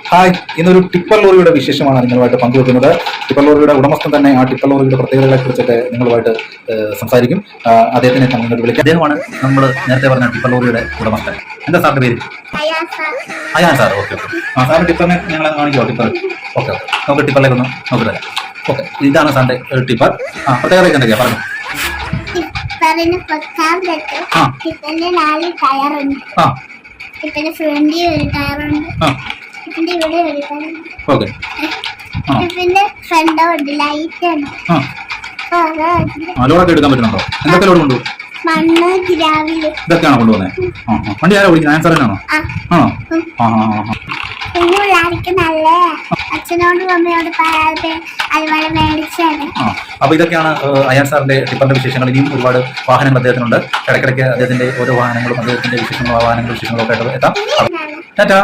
Hi, ഇന്നൊരു tipper ലോറിയുടെ വിശേഷമാണ് നിങ്ങളുമായിട്ട് പങ്കുവെക്കുന്നത്. ടിപ്പർ ലോറിയുടെ ഉടമസ്ഥൻ തന്നെ ആ ടിപ്പർ ലോറിയുടെ പ്രത്യേകതകളെ കുറിച്ചൊക്കെ നിങ്ങളുമായിട്ട് സംസാരിക്കും. അദ്ദേഹത്തിനെ നമുക്ക് വിളിക്കാം. അദ്ദേഹമാണ് നമ്മൾ നേരത്തെ പറഞ്ഞ ടിപ്പർ ലോറിയുടെ ഉടമസ്ഥൻ. എന്താ സാറിന്റെ പേര്? അയാൻ സാർ. Okay okay. സാറിന്റെ ടിപ്പറിനെ ഞങ്ങളെ കാണിക്കുമോ? Tipper okay okay. നമുക്ക് ടിപ്പറിലേക്ക് ഒന്ന് നോക്കി തരാം. ഓക്കെ, ഇതാണ് സാറിന്റെ ടിപ്പർ. പ്രത്യേകത എന്തൊക്കെയാ പറഞ്ഞു? ടിപ്പറിന് 4 ടയറുണ്ട്. ടിപ്പറിന്റെ ഫ്രണ്ടിൽ ഒരു ടയറുണ്ട്. ടിപ്പറിന്റെ ഇവിടെ ഒരു ടയറുണ്ട്. ടിപ്പറിന്റെ ഫ്രണ്ട് ഉണ്ട്, ലൈറ്റ് ഉണ്ട്. ലോഡൊക്കെ എടുക്കാൻ പറ്റുന്നുണ്ടോ? എന്തൊക്കെ ലോഡ് കൊണ്ടു? മണ്ണ്, ഗ്രാവില്, ഇതൊക്കെയാണോ കൊണ്ടുപോകുന്നത്? വണ്ടി ആരാ ഓടിക്കുന്നത്? ആൻസറിനാണോ? ആണോ? പിന്നെ പിള്ളേർക്ക് നല്ല അച്ഛനോടും അമ്മയോട് പറയാതെ അതുപോലെ മേടിച്ചാണ്. അപ്പൊ ഇതൊക്കെയാണ് അയാൻ സാറിന്റെ ടിപ്പറിന്റെ വിശേഷങ്ങൾ. ഇനിയും ഒരുപാട് വാഹനങ്ങൾ അദ്ദേഹത്തിനുണ്ട്. ഇടയ്ക്കിടയ്ക്ക് അദ്ദേഹത്തിന്റെ ഓരോ വാഹനങ്ങളും അദ്ദേഹത്തിന്റെ വിശേഷങ്ങളും വാഹനങ്ങളും വിശേഷങ്ങളും ഒക്കെ ആയിട്ട് എത്താം. ടാറ്റാ.